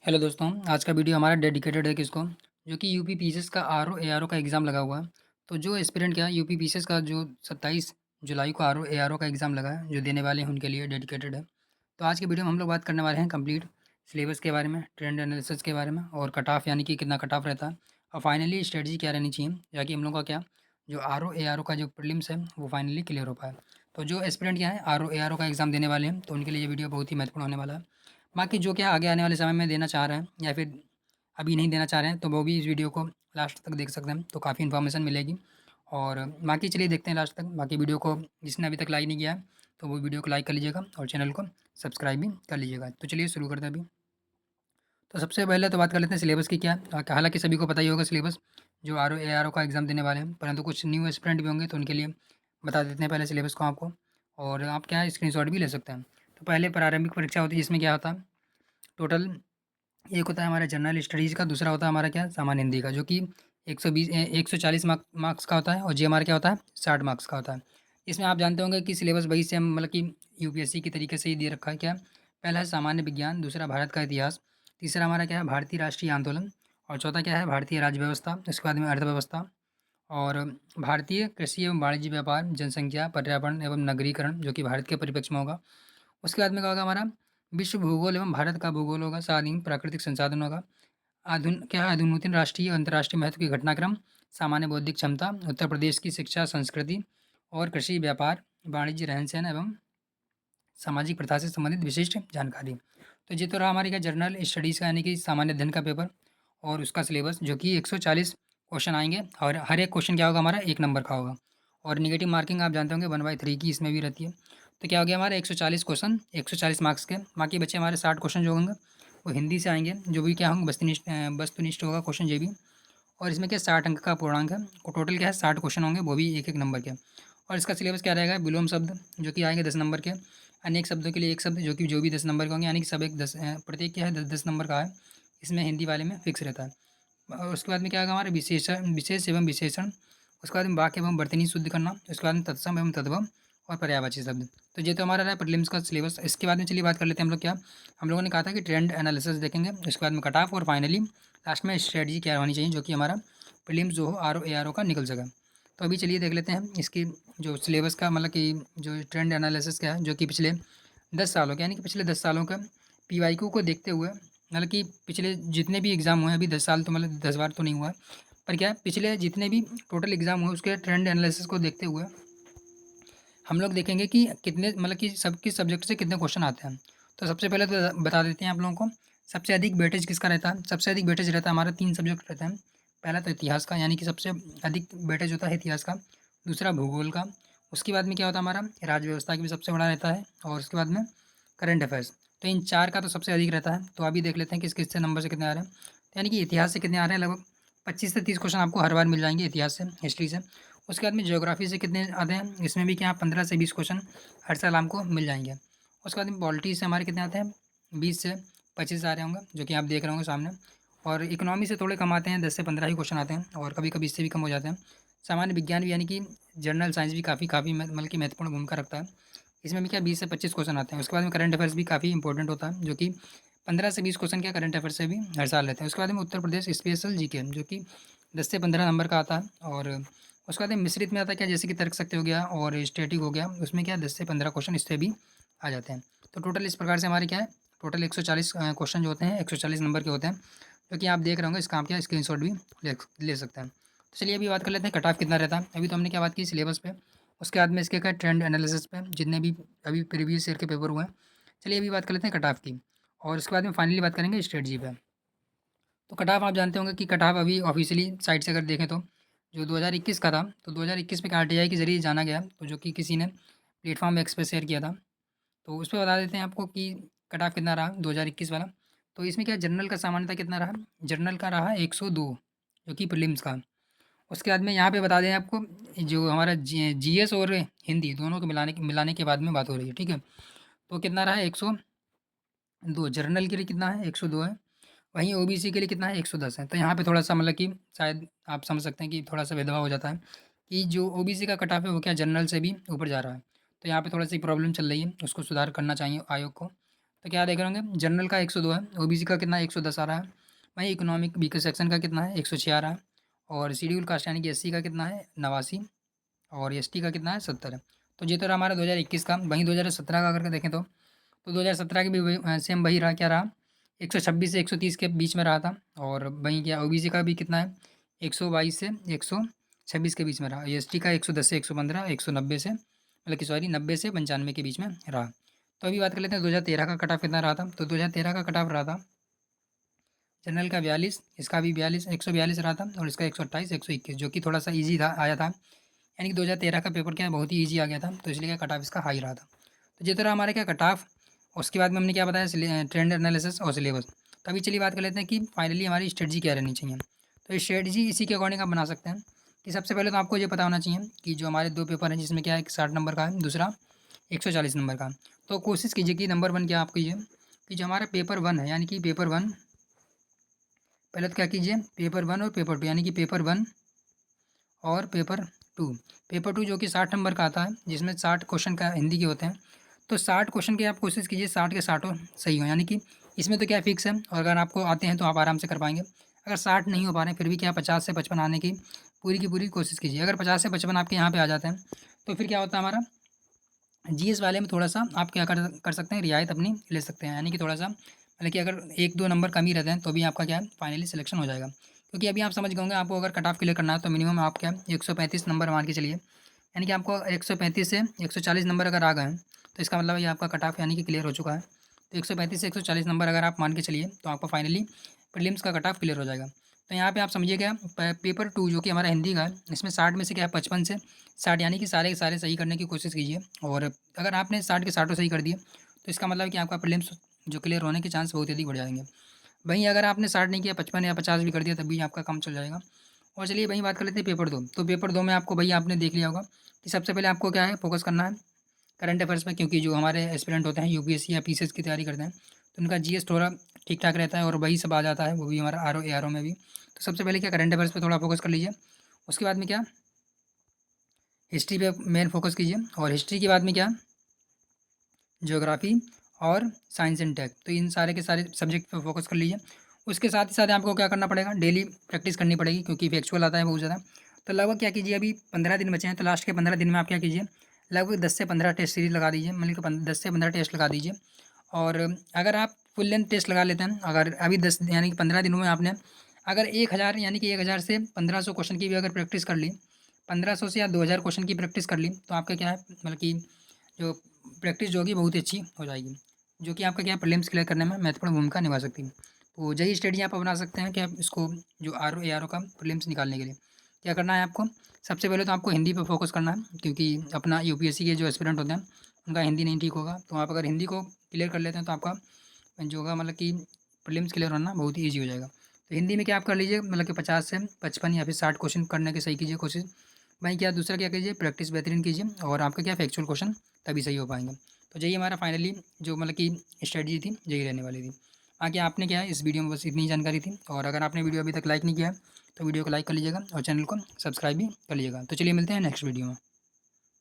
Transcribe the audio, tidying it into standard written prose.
Hello दोस्तों, आज का वीडियो हमारा डेडिकेटेड है किसको? जो कि यूपी पीसीएस का आरओ एआरओ का एग्ज़ाम लगा हुआ है। तो जो एस्पिरेंट क्या है यूपी पीसीएस का जो 27 जुलाई को आरओ एआरओ का एग्ज़ाम लगा है, जो देने वाले हैं उनके लिए डेडिकेटेड है। तो आज की वीडियो में हम लोग बात करने वाले हैं कंप्लीट सिलेबस के बारे में, ट्रेंड एनालिसिस के बारे में और कट ऑफ यानी कि कितना कट ऑफ रहता है और फाइनली स्ट्रेटजी क्या रहनी चाहिए, ताकि हम लोग का क्या जो आरओ एआरओ का जो प्रीलिम्स है वो फाइनली क्लियर हो पाए। तो जो एस्पिरेंट क्या है आरओ एआरओ का एग्ज़ाम देने वाले हैं, तो उनके लिए ये वीडियो बहुत ही महत्वपूर्ण होने वाला है। बाकी जो क्या आगे आने वाले समय में देना चाह रहे हैं या फिर अभी नहीं देना चाह रहे हैं, तो वो भी इस वीडियो को लास्ट तक देख सकते हैं, तो काफ़ी इन्फॉर्मेशन मिलेगी। और बाकी चलिए देखते हैं लास्ट तक। बाकी वीडियो को जिसने अभी तक लाइक नहीं किया है, तो वो वीडियो को लाइक कर लीजिएगा और चैनल को सब्सक्राइब भी कर लीजिएगा। तो चलिए शुरू करते हैं अभी। तो सबसे पहले तो बात कर लेते हैं सिलेबस की क्या है। हालाँकि सभी को पता ही होगा सिलेबस, जो आरओ एआरओ का एग्ज़ाम देने वाले हैं, परंतु कुछ न्यू एस्पिरेंट भी होंगे, तो उनके लिए बता देते हैं पहले सिलेबस को आपको। और आप क्या है स्क्रीनशॉट भी ले सकते हैं। तो पहले प्रारंभिक परीक्षा होती है, जिसमें क्या होता है टोटल, एक होता है हमारा जनरल स्टडीज़ का, दूसरा होता है हमारा क्या सामान्य हिंदी का, जो कि 140 मार्क्स का होता है और जीएमआर क्या होता है 60 मार्क्स का होता है। इसमें आप जानते होंगे कि सिलेबस वही सेम, मतलब कि यूपीएससी की तरीके से ही दे रखा है। क्या पहला है सामान्य विज्ञान, दूसरा भारत का इतिहास, तीसरा हमारा क्या है भारतीय राष्ट्रीय आंदोलन और चौथा क्या है भारतीय राज्य व्यवस्था, उसके बाद में अर्थव्यवस्था और भारतीय कृषि एवं वाणिज्य व्यापार, जनसंख्या, पर्यावरण एवं नगरीकरण, जो कि भारत के परिप्रेक्ष्य में होगा। उसके बाद में क्या होगा हमारा विश्व भूगोल एवं भारत का भूगोल होगा, स्वाधीन प्राकृतिक संसाधन होगा, क्या है अधुनातन राष्ट्रीय और अंतर्राष्ट्रीय महत्व के घटनाक्रम, सामान्य बौद्धिक क्षमता, उत्तर प्रदेश की शिक्षा संस्कृति और कृषि व्यापार, वाणिज्य रहन सहन एवं सामाजिक प्रथा से संबंधित विशिष्ट जानकारी। तो ये तो रहा हमारी क्या जर्नल स्टडीज़ का यानी कि सामान्य अध्ययन का पेपर और उसका सिलेबस, जो कि 140 क्वेश्चन आएंगे और हर एक क्वेश्चन क्या होगा हमारा 1 नंबर का होगा। और निगेटिव मार्किंग आप जानते होंगे 1/3 की इसमें भी रहती है। तो क्या हो गया हमारे 140 क्वेश्चन 140 मार्क्स के। बाकी बच्चे हमारे 60 क्वेश्चन जो होंगे वो हिंदी से आएंगे, जो भी क्या होंगे वस्तुनिष्ठ होगा क्वेश्चन ये भी। और इसमें क्या 60 अंक का पूर्णांक है और टोटल क्या है 60 क्वेश्चन होंगे, वो भी एक एक नंबर के। और इसका सिलेबस क्या रहेगा विलोम शब्द, जो कि आएंगे 10 नंबर के, अनेक शब्दों के लिए एक शब्द, जो भी 10 नंबर के होंगे, यानी कि सब एक प्रत्येक क्या है 10-10 नंबर का है। इसमें हिंदी वाले में फिक्स रहता है। और उसके बाद में क्या होगा हमारा विशेषण, विशेष एवं विशेषण, उसके बाद में वाक्य एवं वर्तनी शुद्ध करना, उसके बाद में तत्सम एवं तद्भव और पर्यायवाची शब्द। तो ये तो हमारा रहा प्रीलिम्स का सिलेबस। इसके बाद में चलिए बात कर लेते हैं हम लोग क्या, हम लोगों ने कहा था कि ट्रेंड एनालिसिस देखेंगे, उसके बाद में कट ऑफ और फाइनली लास्ट में स्ट्रेटजी क्या होनी चाहिए, जो कि हमारा प्रीलिम्स जो हो R O A R O का निकल सके। तो अभी चलिए देख लेते हैं इसकी जो सिलेबस का, मतलब कि जो ट्रेंड एनालिसिस क्या है, जो कि पिछले 10 सालों के, यानी कि पिछले 10 सालों का पीवाईक्यू को देखते हुए, मतलब कि पिछले जितने भी एग्ज़ाम हुए हैं अभी 10 साल, तो मतलब 10 बार तो नहीं हुआ है, पर क्या है पिछले जितने भी टोटल एग्ज़ाम हुए उसके ट्रेंड एनालिसिस को देखते हुए हम लोग देखेंगे कि कितने, मतलब कि सब किस सब्जेक्ट से कितने क्वेश्चन आते हैं। तो सबसे पहले तो बता देते हैं आप लोगों को, सबसे अधिक वेटेज किसका रहता है। सबसे अधिक वेटेज रहता है हमारा 3 सब्जेक्ट रहते हैं। पहला तो इतिहास का, यानी कि सबसे अधिक वेटेज होता है इतिहास का। दूसरा भूगोल का। उसके बाद में क्या होता है हमारा राज्य व्यवस्था की भी सबसे बड़ा रहता है। और उसके बाद में करंट अफेयर्स। तो इन चार का तो सबसे अधिक रहता है। तो अभी देख लेते हैं किस किस से नंबर से कितने आ रहे हैं। तो यानी कि इतिहास से कितने आ रहे हैं, लगभग 25 से 30 क्वेश्चन आपको हर बार मिल जाएंगे इतिहास से, हिस्ट्री से। उसके बाद में ज्योग्राफी से कितने आते हैं, इसमें भी क्या 15 से 20 क्वेश्चन हर साल हमको मिल जाएंगे। उसके बाद में पॉलिटी से हमारे कितने आते हैं 20 से 25 आ रहे होंगे, जो कि आप देख रहे होंगे सामने। और इकोनॉमी से थोड़े कम आते हैं, 10 से 15 ही क्वेश्चन आते हैं और कभी कभी इससे भी कम हो जाते हैं। सामान्य विज्ञान भी, यानी कि जनरल साइंस भी काफ़ी काफ़ी मतलब कि महत्वपूर्ण भूमिका रखता है। इसमें भी क्या 20 से 25 क्वेश्चन आते हैं। उसके बाद में करंट अफेयर्स भी काफ़ी इंपॉर्टेंट होता है, जो कि 15 से 20 क्वेश्चन क्या करंट अफेयर से भी हर साल रहते हैं। उसके बाद में उत्तर प्रदेश स्पेशल जीके, जो कि 10 से 15 नंबर का आता है। और उसके बाद में मिश्रित में आता है क्या, जैसे कि तर्क शक्ति हो गया और स्टैटिक हो गया, उसमें क्या 10 से 15 क्वेश्चन इससे भी आ जाते हैं। तो टोटल इस प्रकार से हमारे क्या है टोटल 140 क्वेश्चन जो होते हैं 140 नंबर के होते हैं, जो कि आप देख रहे होंगे। इसका आप क्या स्क्रीनशॉट भी ले ले सकते हैं। तो चलिए अभी बात कर लेते हैं कट ऑफ कितना रहता है। अभी तो हमने क्या बात की सिलेबस पे, उसके बाद में इसके क्या ट्रेंड एनालिसिस पे, जितने भी अभी प्रीवियस ईयर के पेपर हुए हैं। चलिए अभी बात कर लेते हैं कट ऑफ की, और उसके बाद में फाइनली बात करेंगे स्ट्रेटजी पे। तो कट ऑफ आप जानते होंगे कि कट ऑफ अभी ऑफिशियली साइट से अगर देखें तो जो 2021 का था, तो 2021 में आरटीआई के ज़रिए जाना गया, तो जो कि किसी ने प्लेटफॉर्म एक्स पे शेयर किया था। तो उस पे बता देते हैं आपको कि कट ऑफ कितना रहा 2021 वाला। तो इसमें क्या जनरल का सामान्यतः कितना रहा, जनरल का रहा 102, जो कि प्रीलिम्स का। उसके बाद में यहाँ पे बता दें आपको, जो हमारा जीएस और हिंदी दोनों को मिलाने के बाद में बात हो रही है, ठीक है। तो कितना रहा 102, जनरल के लिए कितना है 102 है। वहीं ओबीसी के लिए कितना है 110 है। तो यहाँ पे थोड़ा सा मतलब कि शायद आप समझ सकते हैं कि थोड़ा सा भेदभाव हो जाता है, कि जो ओबीसी का कट ऑफ है वो क्या जनरल से भी ऊपर जा रहा है। तो यहाँ पे थोड़ा सी प्रॉब्लम चल रही है, उसको सुधार करना चाहिए आयोग को। तो क्या देख रहे होंगे, जनरल का 102 है, ओबीसी का कितना 110 आ रहा है, वहीं इकोनॉमिक वीकर सेक्शन का कितना है 106 आ रहा है, और शेड्यूल कास्ट यानी कि एससी का कितना है 89, और एसटी का कितना है 70 है। तो ये तो रहा हमारा 2021 का। वहीं 2017 का अगर देखें तो 2017 के भी सेम वही रहा, क्या रहा 126 से 130 के बीच में रहा था, और वहीं क्या ओबीसी का भी कितना है 122 से 126 के बीच में रहा, एसटी का 110 से 115, 190 से मतलब कि सॉरी 90 से 95 के बीच में रहा। तो अभी बात कर लेते हैं 2013 का कट ऑफ कितना रहा था। तो 2013 का कट ऑफ रहा था जनरल का 42, इसका भी 42 142 रहा था, और इसका 128 121, जो कि थोड़ा सा ईजी था आया था, यानी कि 2013 का पेपर क्या है बहुत ही ईजी आ गया था, तो इसलिए क्या कट ऑफ इसका हाई रहा था। तो जिस तरह हमारे क्या कट ऑफ, उसके बाद में हमने क्या बताया ट्रेंड एनालिसिस और सिलेबस। तो अभी चलिए बात कर लेते हैं कि फाइनली हमारी स्ट्रेटजी क्या रहनी चाहिए। तो स्ट्रेटजी इसी के अकॉर्डिंग आप बना सकते हैं कि सबसे पहले तो आपको ये पता होना चाहिए कि जो हमारे दो पेपर हैं जिसमें क्या है, एक 60 नंबर का है, दूसरा 140 नंबर का। तो कोशिश कीजिए कि नंबर वन क्या आप कीजिए कि जो हमारा पेपर वन है, यानी कि पेपर वन, पहले तो क्या कीजिए पेपर वन और पेपर टू, यानी कि पेपर वन और पेपर टू। पेपर टू जो कि 60 नंबर का आता है, जिसमें 60 क्वेश्चन का हिंदी के होते हैं। तो 60 क्वेश्चन की आप कोशिश कीजिए 60 के 60 सही हो, यानी कि इसमें तो क्या फिक्स है, और अगर आपको आते हैं तो आप आराम से कर पाएंगे। अगर 60 नहीं हो पा रहे हैं फिर भी क्या 50 से 55 आने की पूरी कोशिश कीजिए। अगर 50 से 55 आपके यहाँ पे आ जाते हैं तो फिर क्या होता है, हमारा जीएस वाले में थोड़ा सा आप क्या कर सकते हैं, रियायत अपनी ले सकते हैं, यानी कि थोड़ा सा मतलब कि अगर 1-2 नंबर कम ही रहते हैं तो भी आपका क्या है फाइनली सिलेक्शन हो जाएगा। क्योंकि अभी आप समझ गए होंगे, आपको अगर कट ऑफ क्लियर करना है तो मिनिमम आप क्या 135 नंबर मान के चलिए, यानी कि आपको 135 से 140 नंबर अगर आ गए हैं तो इसका मतलब ये आपका कट ऑफ यानी कि क्लियर हो चुका है। तो 135 से 140 नंबर अगर आप मान के चलिए तो आपका फाइनली प्रीलिम्स का कट ऑफ क्लियर हो जाएगा। तो यहाँ पे आप समझिए क्या पेपर टू जो कि हमारा हिंदी का है, इसमें 60 में से क्या है 55 से 60, यानी कि सारे के सारे सही करने की कोशिश कीजिए। और अगर आपने 60 के 60 सही कर दिए तो इसका मतलब है कि आपका प्रीलिम्स जो क्लियर होने के चांस बहुत अधिक बढ़ जाएंगे। वहीं अगर आपने 60 नहीं किया 55 या 50 भी कर दिया तब भी आपका काम चल जाएगा। और चलिए वहीं बात कर लेते हैं पेपर दो। तो पेपर दो में आपको भैया आपने देख लिया होगा कि सबसे पहले आपको क्या है फोकस करना है करंट अफेयर्स में, क्योंकि जो हमारे एस्पिरेंट होते हैं यूपीएससी या पीसीएस की तैयारी करते हैं तो उनका जीएस थोड़ा ठीक ठाक रहता है और वही सब आ जाता है, वो भी हमारा R O A R O में भी। तो सबसे पहले क्या करंट अफेयर्स पे थोड़ा फोकस कर लीजिए। उसके बाद में क्या हिस्ट्री पे मेन फोकस कीजिए, और हिस्ट्री के बाद में क्या ज्योग्राफी और साइंस एंड टेक, तो इन सारे के सारे सब्जेक्ट पे फोकस कर लीजिए। उसके साथ ही साथ आपको क्या करना पड़ेगा, डेली प्रैक्टिस करनी पड़ेगी क्योंकि फैक्चुअल आता है बहुत ज़्यादा। तो लगभग क्या कीजिए, अभी 15 दिन बचे हैं तो लास्ट के 15 दिन में आप क्या कीजिए लगभग 10 से 15 टेस्ट सीरीज लगा दीजिए, मतलब कि 10 से 15 टेस्ट लगा दीजिए। और अगर आप फुल लेंथ टेस्ट लगा लेते हैं, अगर अभी 10 यानी कि 15 दिनों में आपने अगर 1000 यानी कि 1000 से 1500 क्वेश्चन की भी अगर प्रैक्टिस कर ली, 1500 से या 2000 क्वेश्चन की प्रैक्टिस कर ली तो आपका क्या है मतलब कि जो प्रैक्टिस जो होगी बहुत ही अच्छी हो जाएगी, जो कि आपका क्या प्रीलिम्स क्लियर करने में महत्वपूर्ण भूमिका निभा सकती है। तो यही स्ट्रेटजी आप अपना सकते हैं कि आप इसको जो R O A R O का प्रीलिम्स निकालने के लिए क्या करना है आपको। सबसे पहले तो आपको हिंदी पे फोकस करना है, क्योंकि अपना यूपीएससी के जो एस्पिरेंट होते हैं उनका हिंदी नहीं ठीक होगा, तो आप अगर हिंदी को क्लियर कर लेते हैं तो आपका जो होगा मतलब कि प्रीलिम्स क्लियर होना बहुत ही ईजी हो जाएगा। तो हिंदी में क्या आप कर लीजिए मतलब कि 50 से 55 या फिर 60 क्वेश्चन करने की सही कीजिए कोशिश। वहीं क्या दूसरा क्या कीजिए प्रैक्टिस बेहतरीन कीजिए, और आपका क्या फैक्चुअल क्वेश्चन तभी सही हो पाएंगे। तो यही हमारा फाइनली जो मतलब कि स्ट्रेटजी थी यही रहने वाली थी। बाकी आपने क्या है इस वीडियो में बस इतनी ही जानकारी थी, और अगर आपने वीडियो अभी तक लाइक नहीं किया है तो वीडियो को लाइक कर लीजिएगा और चैनल को सब्सक्राइब भी कर लीजिएगा। तो चलिए मिलते हैं नेक्स्ट वीडियो में।